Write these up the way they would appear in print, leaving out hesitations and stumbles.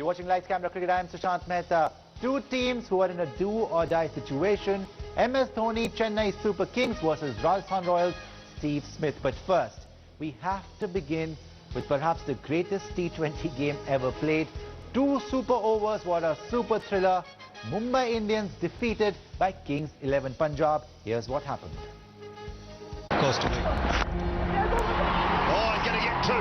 You're watching Lights Camera Cricket. I am Sushant Mehta. Two teams who are in a do-or-die situation. MS Dhoni, Chennai Super Kings versus Rajasthan Royals, Steve Smith. But first, we have to begin with perhaps the greatest T20 game ever played. Two super overs, what a super thriller. Mumbai Indians defeated by Kings 11 Punjab. Here's what happened. Oh, I'm going to get two.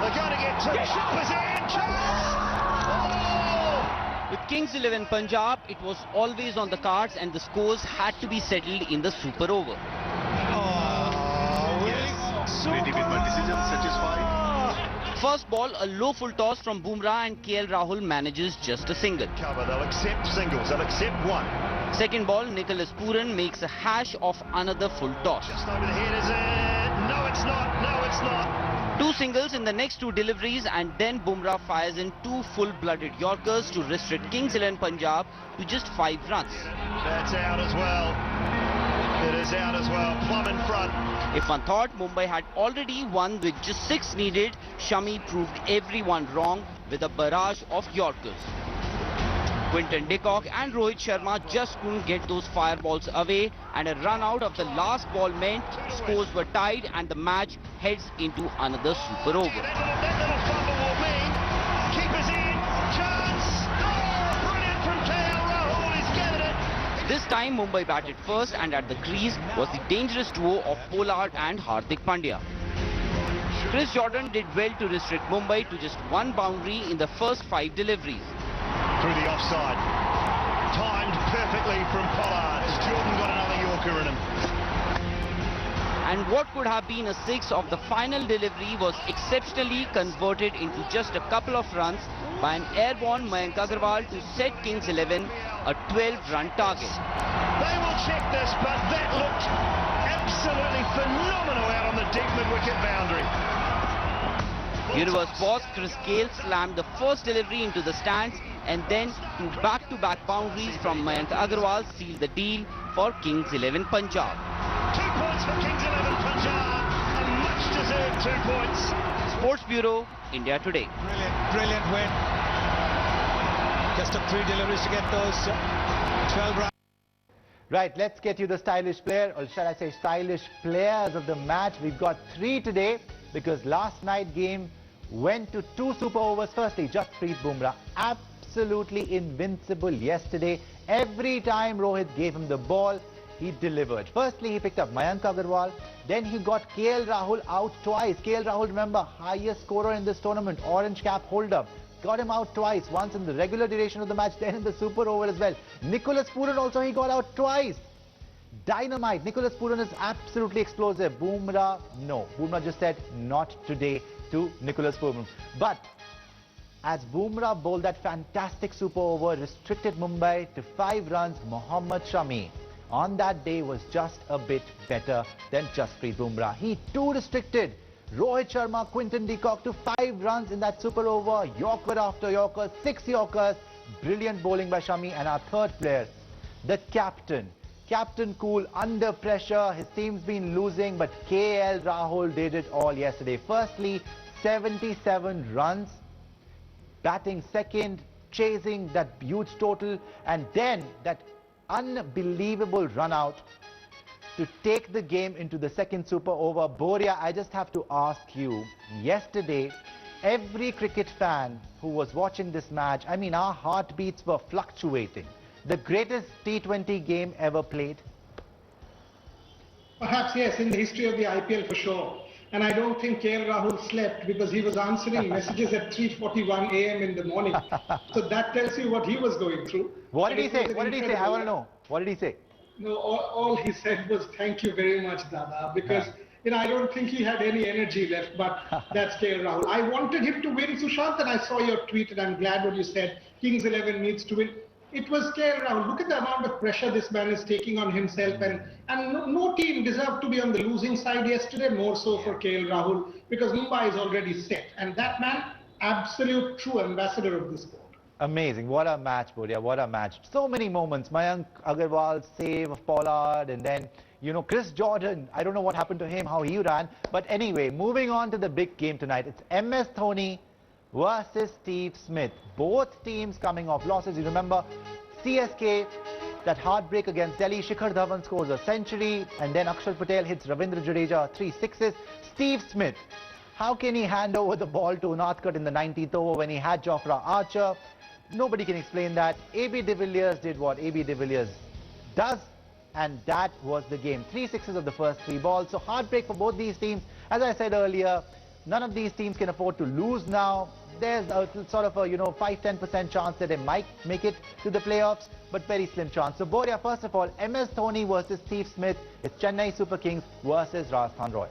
They're going to get two. Sharp is in. Chance! Oh! With Kings 11 Punjab, it was always on the cards and the scores had to be settled in the super over. Oh, yes. Super. With decision satisfied. First ball, a low full toss from Bumrah and KL Rahul manages just a single. Cover, they'll accept singles, they'll accept one. Second ball, Nicholas Pooran makes a hash of another full toss. Just over the head, is it? No, it's not. No, it's not. Two singles in the next two deliveries and then Bumrah fires in two full-blooded Yorkers to restrict Kings 11 Punjab to just 5 runs. That's out as well. It is out as well, plumb in front. If one thought Mumbai had already won with just 6 needed, Shami proved everyone wrong with a barrage of Yorkers. Quinton de Kock and Rohit Sharma just couldn't get those fireballs away, and a run out of the last ball meant scores were tied and the match heads into another super over. That little fumble will mean keepers in, chance. Oh, brilliant from KL Rahul, he's gathered it. This time Mumbai batted first, and at the crease was the dangerous duo of Pollard and Hardik Pandya. Chris Jordan did well to restrict Mumbai to just one boundary in the first 5 deliveries. Through the offside, timed perfectly from Pollard as Jordan got another Yorker in him. And what could have been a 6 of the final delivery was exceptionally converted into just a couple of runs by an airborne Mayank Agarwal to set Kings 11 a 12-run target. They will check this, but that looked absolutely phenomenal out on the deep mid-wicket boundary. Universe boss Chris Gale slammed the first delivery into the stands, and then two back-to-back boundaries from Mayank Agarwal sealed the deal for Kings 11 Punjab. 2 points for Kings 11 Punjab, a much-deserved 2 points. Sports Bureau, India Today. Brilliant win. Just took 3 deliveries to get those 12 runs. Right, let's get you the stylish player, or shall I say stylish players of the match. We've got 3 today because last night game went to 2 super overs. Firstly, Jasprit Bumrah, absolutely invincible yesterday. Every time Rohit gave him the ball, he delivered. Firstly, he picked up Mayank Agarwal. Then he got KL Rahul out twice. KL Rahul, remember, highest scorer in this tournament, orange cap holder. Got him out twice, once in the regular duration of the match, then in the super over as well. Nicholas Pooran also, he got out twice. Dynamite. Nicholas Pooran is absolutely explosive. Bumrah, no. Bumrah just said, not today to Nicholas Pooran. But as Bumrah bowled that fantastic super over, restricted Mumbai to 5 runs, Mohammad Shami on that day was just a bit better than Jasprit Bumrah. He too restricted Rohit Sharma, Quinton de Kock to 5 runs in that super over. Yorker after Yorker, 6 Yorkers. Brilliant bowling by Shami. And our third player, the captain. Captain cool, under pressure. His team's been losing, but KL Rahul did it all yesterday. Firstly, 77 runs. Batting second, chasing that huge total. And then that unbelievable run out to take the game into the second super over. Boria, I just have to ask you, yesterday, every cricket fan who was watching this match, I mean, our heartbeats were fluctuating. The greatest T20 game ever played? Perhaps, yes, in the history of the IPL for sure. And I don't think KL Rahul slept because he was answering messages at 3:41 a.m. in the morning. So that tells you what he was going through. What did he say? What did he say? I want to know. What did he say? No, all he said was, thank you very much, Dada, because I don't think he had any energy left, but that's KL Rahul. I wanted him to win, Sushant, and I saw your tweet, and I'm glad what you said. Kings 11 needs to win. It was KL Rahul. Look at the amount of pressure this man is taking on himself, and no team deserved to be on the losing side yesterday, more so for KL Rahul, because Mumbai is already set, and that man, absolute true ambassador of this sport. Amazing. What a match, Boria. What a match. So many moments. Mayank Agarwal's save of Pollard, and then, Chris Jordan. I don't know what happened to him, how he ran. But anyway, moving on to the big game tonight. It's MS Dhoni versus Steve Smith. Both teams coming off losses. You remember CSK, that heartbreak against Delhi. Shikhar Dhawan scores a century and then Akshar Patel hits Ravindra Jadeja 3 sixes. Steve Smith, how can he hand over the ball to Unatkut in the 19th over when he had Jofra Archer? Nobody can explain that. AB de Villiers did what AB de Villiers does, and that was the game. 3 sixes of the first 3 balls. So heartbreak for both these teams. As I said earlier, none of these teams can afford to lose now. There's a sort of a 5-10% chance that they might make it to the playoffs, but very slim chance. So Boria, first of all, MS Dhoni versus Steve Smith. It's Chennai Super Kings versus Rajasthan Royals.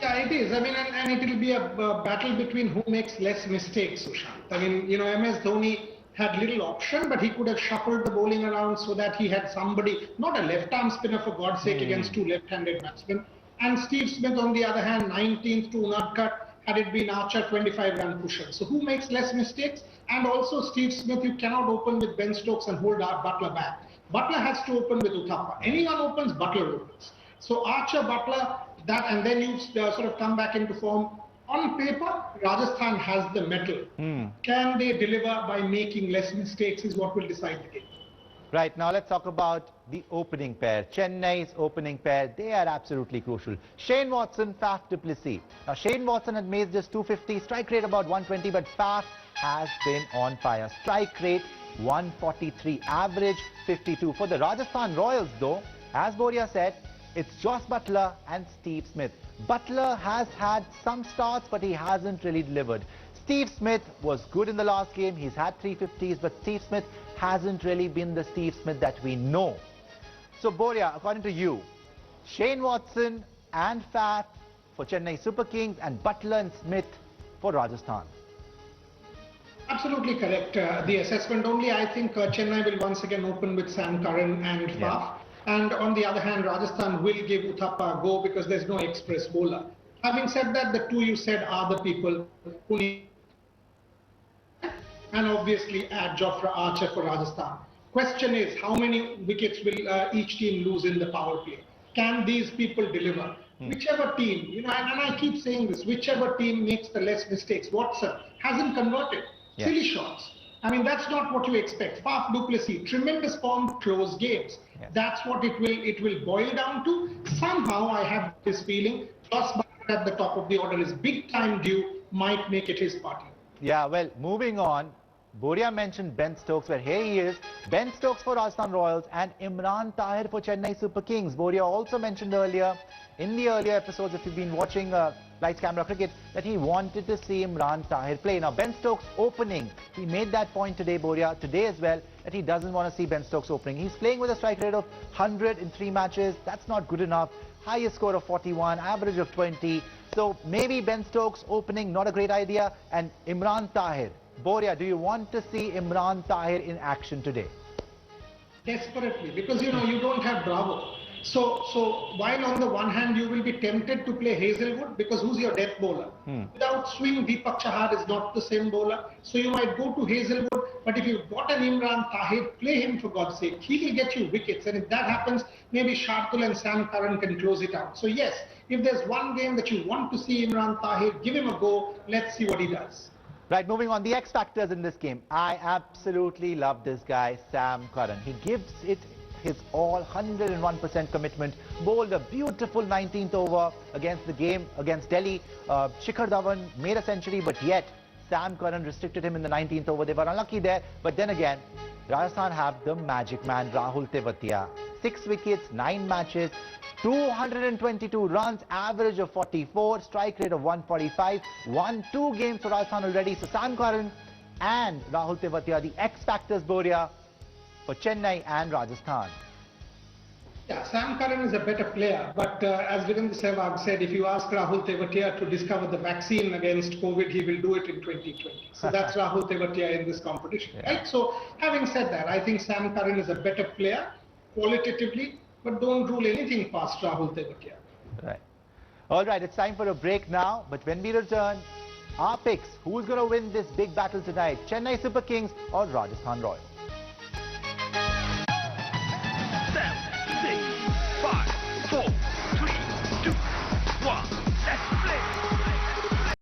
Yeah, it is. I mean, and it will be a battle between who makes less mistakes, Sushant. I mean, MS Dhoni had little option, but he could have shuffled the bowling around so that he had somebody, not a left-arm spinner for God's sake, against 2 left-handed batsmen. And Steve Smith, on the other hand, 19th to Unatkut, had it been Archer, 25-run cushion. So who makes less mistakes? And also Steve Smith, you cannot open with Ben Stokes and hold Butler back. Butler has to open with Uthappa. Anyone opens, Butler opens. So Archer, Butler, that, and then you sort of come back into form. On paper, Rajasthan has the mettle. Can they deliver by making less mistakes is what will decide the game. Right, now let's talk about the opening pair. Chennai's opening pair, they are absolutely crucial. Shane Watson, Faf du Plessis. Now Shane Watson had made just 250, strike rate about 120, but Faf has been on fire. Strike rate 143, average 52. For the Rajasthan Royals though, as Boria said, it's Joss Butler and Steve Smith. Butler has had some starts, but he hasn't really delivered. Steve Smith was good in the last game. He's had 350s, but Steve Smith hasn't really been the Steve Smith that we know. So Boria, according to you, Shane Watson and Faf for Chennai Super Kings and Butler and Smith for Rajasthan. Absolutely correct. The assessment only, I think Chennai will once again open with Sam Curran and Faf. Yeah. And on the other hand, Rajasthan will give Uthappa a go because there's no express bowler. Having said that, the two you said are the people who need, and obviously add Jofra Archer for Rajasthan. Question is, how many wickets will each team lose in the power play? Can these people deliver? Whichever team, and I keep saying this, whichever team makes the less mistakes. Watson hasn't converted. Yeah. Silly shots. I mean, that's not what you expect. Faf du Plessis, tremendous form, close games. Yeah. That's what it will boil down to. Somehow I have this feeling, Joss Butler at the top of the order is big time due, might make it his party. Yeah, well, moving on, Boria mentioned Ben Stokes, where here he is. Ben Stokes for Rajasthan Royals and Imran Tahir for Chennai Super Kings. Boria also mentioned earlier, in the earlier episodes, if you've been watching Lights Camera Cricket, that he wanted to see Imran Tahir play. Now, Ben Stokes opening, he made that point today, Boria, today as well, that he doesn't want to see Ben Stokes opening. He's playing with a strike rate of 100 in 3 matches. That's not good enough. Highest score of 41, average of 20. So maybe Ben Stokes opening, not a great idea. And Imran Tahir. Boria, do you want to see Imran Tahir in action today? Desperately, because you don't have Bravo. So while on the one hand you will be tempted to play Hazelwood, because who's your death bowler? Without swing, Deepak Chahar is not the same bowler. So you might go to Hazelwood, but if you've got an Imran Tahir, play him for God's sake. He will get you wickets, and if that happens, maybe Shardul and Sam Curran can close it out. So yes, if there's one game that you want to see Imran Tahir, give him a go. Let's see what he does. Right, moving on, the X factors in this game. I absolutely love this guy, Sam Curran. He gives it his all, 101% commitment. Bowled a beautiful 19th over against Delhi. Shikhar Dhawan made a century, but yet Sam Curran restricted him in the 19th over. They were unlucky there, but then again, Rajasthan have the magic man, Rahul Tewatia. 6 wickets, 9 matches, 222 runs, average of 44, strike rate of 145, won 2 games for Rajasthan already. So Sam Curran and Rahul Tewatia, the X factors, Boria, for Chennai and Rajasthan. Yeah, Sam Curran is a better player, but as Virendra Sehwag said, if you ask Rahul Tewatia to discover the vaccine against COVID, he will do it in 2020. So that's Rahul Tewatia in this competition, right? So having said that, I think Sam Curran is a better player qualitatively, but don't rule anything past Rahul Tewatia. Right. All right, it's time for a break now, but when we return, our picks, who's going to win this big battle tonight, Chennai Super Kings or Rajasthan Royals?